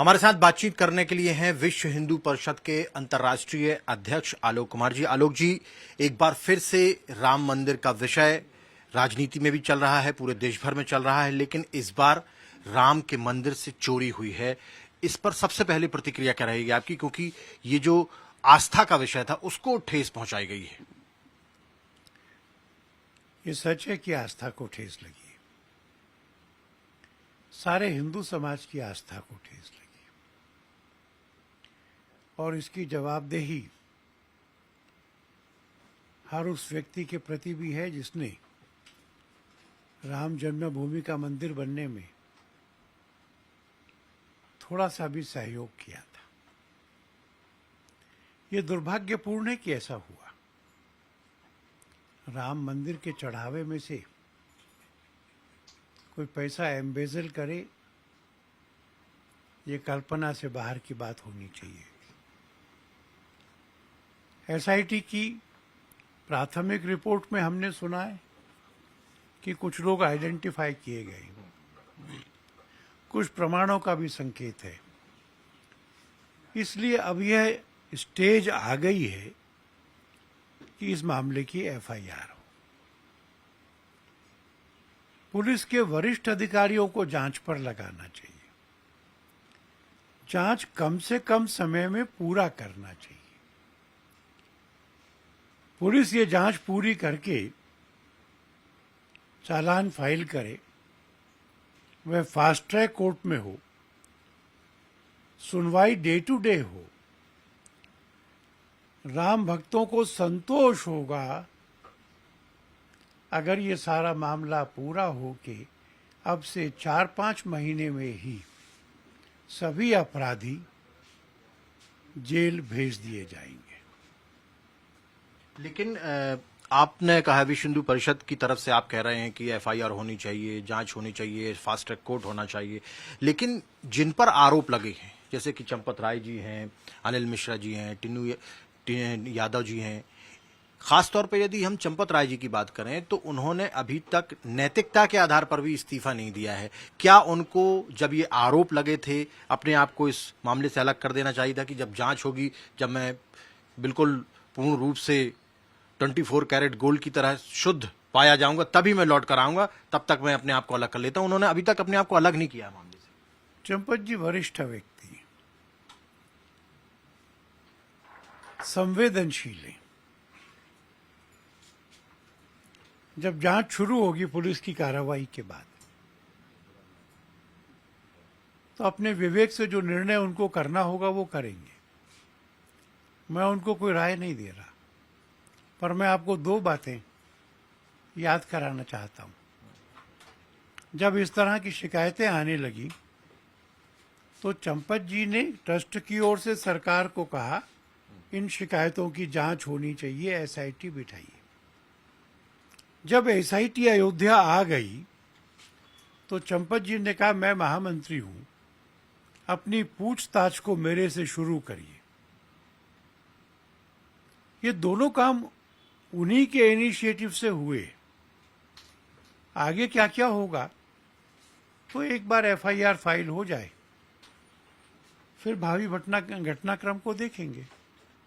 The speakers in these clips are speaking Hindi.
हमारे साथ बातचीत करने के लिए हैं विश्व हिंदू परिषद के अंतर्राष्ट्रीय अध्यक्ष आलोक कुमार जी। आलोक जी, एक बार फिर से राम मंदिर का विषय राजनीति में भी चल रहा है, पूरे देश भर में चल रहा है, लेकिन इस बार राम के मंदिर से चोरी हुई है। इस पर सबसे पहले प्रतिक्रिया क्या रहेगी आपकी, क्योंकि ये जो आस्था का विषय था उसको ठेस पहुंचाई गई है। ये सच है कि आस्था को ठेस लगी, सारे हिंदू समाज की आस्था को ठेस लगी, और इसकी जवाबदेही हर उस व्यक्ति के प्रति भी है जिसने राम जन्मभूमि का मंदिर बनने में थोड़ा सा भी सहयोग किया था। ये दुर्भाग्यपूर्ण है कि ऐसा हुआ। राम मंदिर के चढ़ावे में से कोई पैसा एम्बेजल करे, ये कल्पना से बाहर की बात होनी चाहिए। एसआईटी की प्राथमिक रिपोर्ट में हमने सुना है कि कुछ लोग आइडेंटिफाई किए गए, कुछ प्रमाणों का भी संकेत है। इसलिए अब यह स्टेज आ गई है कि इस मामले की एफआईआर हो। पुलिस के वरिष्ठ अधिकारियों को जांच पर लगाना चाहिए, जांच कम से कम समय में पूरा करना चाहिए। पुलिस ये जांच पूरी करके चालान फाइल करे, वह फास्ट ट्रैक कोर्ट में हो, सुनवाई डे टू डे हो, राम भक्तों को संतोष होगा अगर ये सारा मामला पूरा हो के अब से 4-5 महीने में ही सभी अपराधी जेल भेज दिए जाएंगे। लेकिन आपने कहा विश्व हिंदू परिषद की तरफ से आप कह रहे हैं कि एफआईआर होनी चाहिए, जांच होनी चाहिए, फास्ट ट्रैक कोर्ट होना चाहिए, लेकिन जिन पर आरोप लगे हैं जैसे कि चंपत राय जी हैं, अनिल मिश्रा जी हैं, टिन्नू यादव जी हैं, खासतौर पर यदि हम चंपत राय जी की बात करें तो उन्होंने अभी तक नैतिकता के आधार पर भी इस्तीफा नहीं दिया है। क्या उनको जब ये आरोप लगे थे अपने आप को इस मामले से अलग कर देना चाहिए था कि जब जांच होगी, जब मैं बिल्कुल पूर्ण रूप से 24 कैरेट गोल्ड की तरह शुद्ध पाया जाऊंगा तभी मैं लौट कर आऊंगा, तब तक मैं अपने आप को अलग कर लेता हूं। उन्होंने अभी तक अपने आप को अलग नहीं किया मामले से। चंपत जी वरिष्ठ व्यक्ति, संवेदनशील हैं। जब जांच शुरू होगी पुलिस की कार्रवाई के बाद, तो अपने विवेक से जो निर्णय उनको करना होगा वो करेंगे। मैं उनको कोई राय नहीं दे रहा, पर मैं आपको 2 बातें याद कराना चाहता हूं। जब इस तरह की शिकायतें आने लगी तो चंपत जी ने ट्रस्ट की ओर से सरकार को कहा इन शिकायतों की जांच होनी चाहिए, एसआईटी बिठाइए। जब एसआईटी अयोध्या आ गई तो चंपत जी ने कहा मैं महामंत्री हूं, अपनी पूछताछ को मेरे से शुरू करिए। ये दोनों काम उन्हीं के इनिशिएटिव से हुए। आगे क्या क्या होगा तो एक बार एफआईआर फाइल हो जाए, फिर भावी घटनाक्रम को देखेंगे।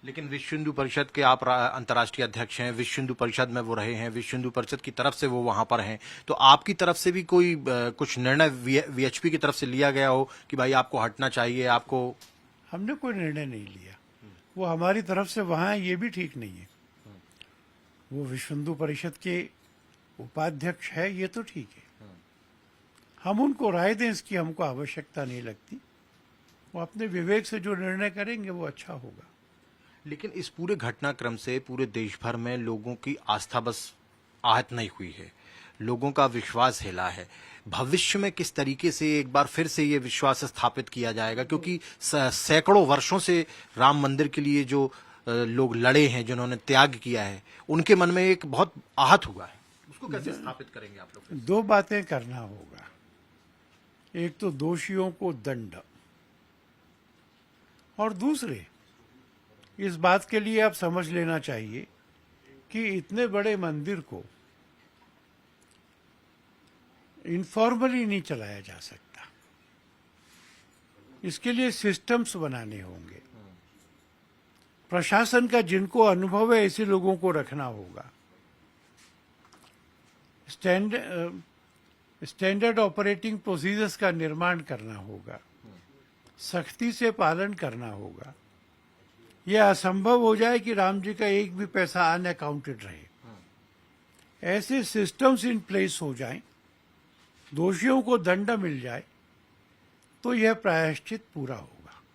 लेकिन विश्व हिंदू परिषद के आप अंतर्राष्ट्रीय अध्यक्ष हैं, विश्व हिंदू परिषद में वो रहे हैं, विश्व हिंदू परिषद की तरफ से वो वहां पर हैं, तो आपकी तरफ से भी कोई कुछ निर्णय वीएचपी की तरफ से लिया गया हो कि भाई आपको हटना चाहिए? आपको हमने कोई निर्णय नहीं लिया, वो हमारी तरफ से वहां ये भी ठीक नहीं है। वो विश्व हिंदू परिषद के उपाध्यक्ष है, ये तो ठीक है, हम उनको राय दें इसकी हमको आवश्यकता नहीं लगती। वो अपने विवेक से जो निर्णय करेंगे वो अच्छा होगा। लेकिन इस पूरे घटनाक्रम से पूरे देश भर में लोगों की आस्था बस आहत नहीं हुई है, लोगों का विश्वास हिला है। भविष्य में किस तरीके से एक बार फिर से ये विश्वास स्थापित किया जाएगा, क्योंकि सैकड़ों वर्षों से राम मंदिर के लिए जो लोग लड़े हैं, जिन्होंने त्याग किया है, उनके मन में एक बहुत आहत हुआ है, उसको कैसे स्थापित करेंगे आप लोग? 2 बातें करना होगा। एक तो दोषियों को दंड, और दूसरे इस बात के लिए आप समझ लेना चाहिए कि इतने बड़े मंदिर को इनफॉर्मली नहीं चलाया जा सकता। इसके लिए सिस्टम्स बनाने होंगे। प्रशासन का जिनको अनुभव है ऐसे लोगों को रखना होगा। स्टैंडर्ड ऑपरेटिंग प्रोसीजर्स का निर्माण करना होगा, सख्ती से पालन करना होगा। यह असंभव हो जाए कि राम जी का एक भी पैसा अनअकाउंटेड रहे। ऐसे सिस्टम्स इन प्लेस हो जाएं, दोषियों को दंड मिल जाए, तो यह प्रायश्चित पूरा होगा।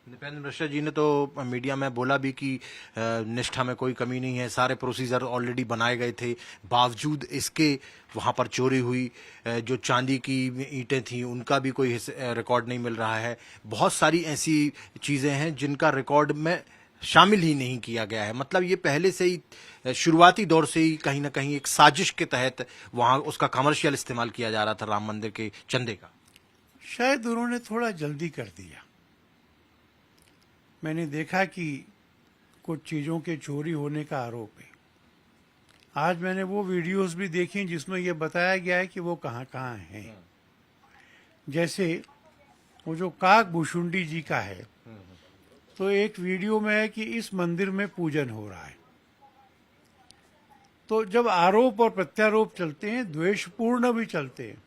दीपेंद्र मिश्रा जी ने तो मीडिया में बोला भी कि निष्ठा में कोई कमी नहीं है, सारे प्रोसीजर ऑलरेडी बनाए गए थे, बावजूद इसके वहां पर चोरी हुई। जो चांदी की ईंटें थी उनका भी कोई रिकॉर्ड नहीं मिल रहा है। बहुत सारी ऐसी चीजें हैं जिनका रिकॉर्ड में शामिल ही नहीं किया गया है। मतलब ये पहले से ही शुरुआती दौर से ही कहीं ना कहीं एक साजिश के तहत वहां उसका कमर्शियल इस्तेमाल किया जा रहा था, राम मंदिर के चंदे का। शायद उन्होंने थोड़ा जल्दी कर दिया। मैंने देखा कि कुछ चीज़ों के चोरी होने का आरोप है। आज मैंने वो वीडियोस भी देखी जिसमें ये बताया गया है कि वो कहाँ कहाँ हैं। जैसे वो जो काक भुशुंडी जी का है, तो एक वीडियो में है कि इस मंदिर में पूजन हो रहा है। तो जब आरोप और प्रत्यारोप चलते हैं, द्वेषपूर्ण भी चलते हैं।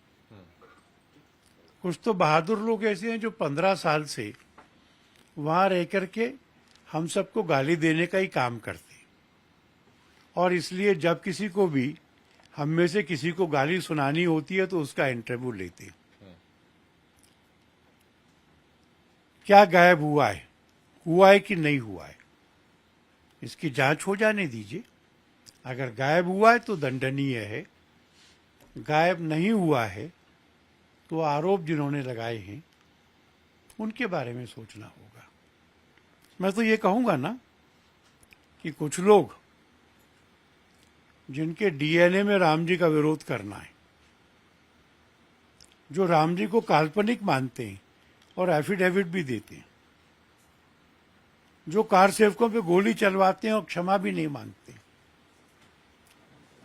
कुछ तो बहादुर लोग ऐसे हैं जो 15 साल से वहां रह करके हम सबको गाली देने का ही काम करते हैं, और इसलिए जब किसी को भी हम में से किसी को गाली सुनानी होती है तो उसका इंटरव्यू लेते हैं। क्या गायब हुआ है कि नहीं हुआ है, इसकी जांच हो जाने दीजिए। अगर गायब हुआ है तो दंडनीय है, गायब नहीं हुआ है तो आरोप जिन्होंने लगाए हैं उनके बारे में सोचना होगा। मैं तो ये कहूंगा ना कि कुछ लोग जिनके डीएनए में राम जी का विरोध करना है, जो राम जी को काल्पनिक मानते हैं और एफिडेविट भी देते हैं, जो कार सेवकों पे गोली चलवाते हैं और क्षमा भी नहीं मांगते,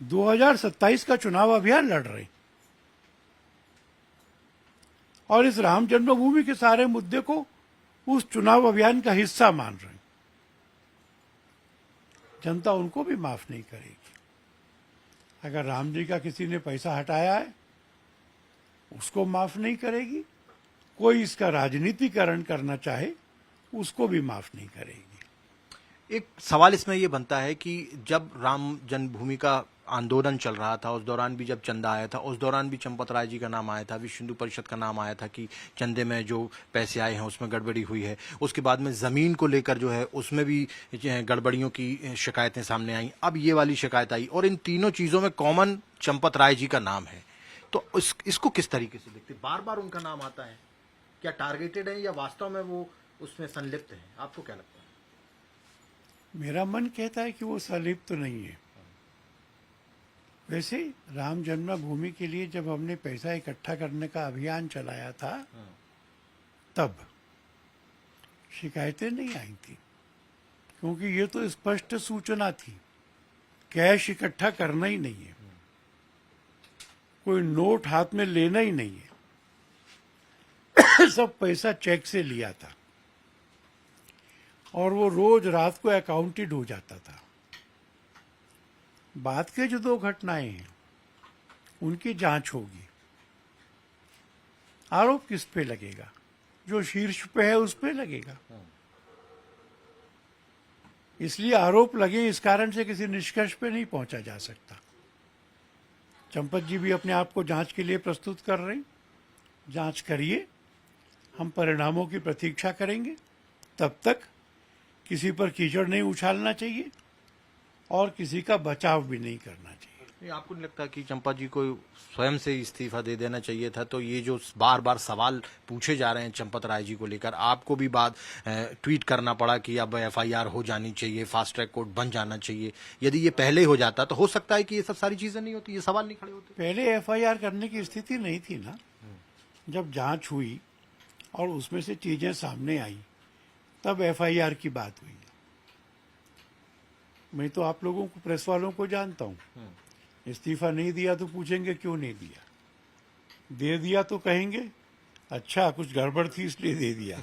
2027 का चुनाव अभियान लड़ रहे हैं और इस राम जन्मभूमि के सारे मुद्दे को उस चुनाव अभियान का हिस्सा मान रहे हैं। जनता उनको भी माफ नहीं करेगी। अगर राम जी का किसी ने पैसा हटाया है उसको माफ नहीं करेगी, कोई इसका राजनीतिकरण करना चाहे उसको भी माफ नहीं करेगी। एक सवाल इसमें ये बनता है कि जब राम जन्मभूमि का आंदोलन चल रहा था, उस दौरान भी जब चंदा आया था, उस दौरान भी चंपत राय जी का नाम आया था, विश्व हिंदू परिषद का नाम आया था कि चंदे में जो पैसे आए हैं उसमें गड़बड़ी हुई है। उसके बाद में जमीन को लेकर जो है उसमें भी गड़बड़ियों की शिकायतें सामने आई। अब ये वाली शिकायत आई और इन तीनों चीजों में कॉमन चंपत राय जी का नाम है। तो इसको किस तरीके से देखते? बार बार उनका नाम आता है, क्या टारगेटेड है या वास्तव में वो उसमें संलिप्त है? आपको क्या लगता है? मेरा मन कहता है कि वो संलिप्त तो नहीं है। वैसे राम जन्मभूमि के लिए जब हमने पैसा इकट्ठा करने का अभियान चलाया था तब शिकायतें नहीं आई थी, क्योंकि ये तो स्पष्ट सूचना थी, कैश इकट्ठा करना ही नहीं है, कोई नोट हाथ में लेना ही नहीं है। सब पैसा चेक से लिया था और वो रोज रात को अकाउंटेड हो जाता था। बाद के जो 2 घटनाएं हैं उनकी जांच होगी। आरोप किस पे लगेगा? जो शीर्ष पे है उस पे लगेगा। इसलिए आरोप लगे इस कारण से किसी निष्कर्ष पे नहीं पहुंचा जा सकता। चंपत जी भी अपने आप को जांच के लिए प्रस्तुत कर रहे हैं। जांच करिए, हम परिणामों की प्रतीक्षा करेंगे। तब तक किसी पर कीचड़ नहीं उछालना चाहिए और किसी का बचाव भी नहीं करना चाहिए। आपको नहीं लगता कि चंपा जी को स्वयं से इस्तीफा दे देना चाहिए था? तो ये जो बार बार सवाल पूछे जा रहे हैं चंपत राय जी को लेकर, आपको भी बाद ट्वीट करना पड़ा कि अब एफआईआर हो जानी चाहिए, फास्ट ट्रैक कोर्ट बन जाना चाहिए। यदि ये पहले हो जाता तो हो सकता है कि ये सब सारी चीजें नहीं होती, ये सवाल नहीं खड़े होते। पहले एफआईआर करने की स्थिति नहीं थी ना। जब जांच हुई और उसमें से चीजें सामने आई तब एफआईआर की बात हुई। मैं तो आप लोगों को, प्रेस वालों को जानता हूं। इस्तीफा नहीं दिया तो पूछेंगे क्यों नहीं दिया, दे दिया तो कहेंगे अच्छा कुछ गड़बड़ थी इसलिए दे दिया।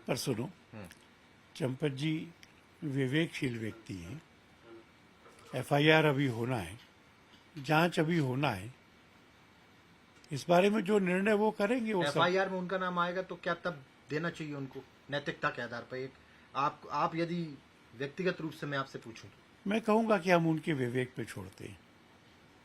पर सुनो, चंपत जी विवेकशील व्यक्ति हैं। एफआईआर अभी होना है, जांच अभी होना है। इस बारे में जो निर्णय वो करेंगे वो सब। एफआईआर में उनका नाम आएगा तो क्या तब देना चाहिए उनको नैतिकता के आधार पर? एक आप यदि व्यक्तिगत रूप से मैं आपसे पूछूं तो मैं कहूंगा कि हम उनके विवेक पे छोड़ते हैं।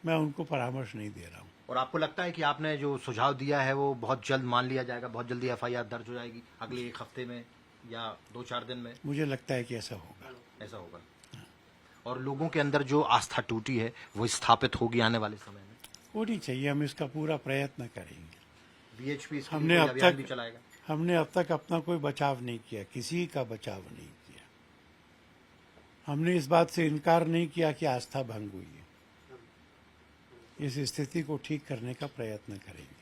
मैं उनको परामर्श नहीं दे रहा हूं। और आपको लगता है कि आपने जो सुझाव दिया है वो बहुत जल्द मान लिया जाएगा, बहुत जल्दी एफआईआर दर्ज हो जाएगी अगले एक हफ्ते में या 2-4 दिन में? मुझे लगता है कि ऐसा होगा। ऐसा होगा। और लोगों के अंदर जो आस्था टूटी है वो स्थापित होगी आने वाले समय में? होनी चाहिए। हम इसका पूरा प्रयत्न करेंगे। बीएचपी इसके हमने लिए अब कोई अभियान तक भी चलाएगा? हमने अब तक अपना कोई बचाव नहीं किया, किसी का बचाव नहीं किया। हमने इस बात से इनकार नहीं किया कि आस्था भंग हुई है। इस स्थिति को ठीक करने का प्रयत्न करेंगे।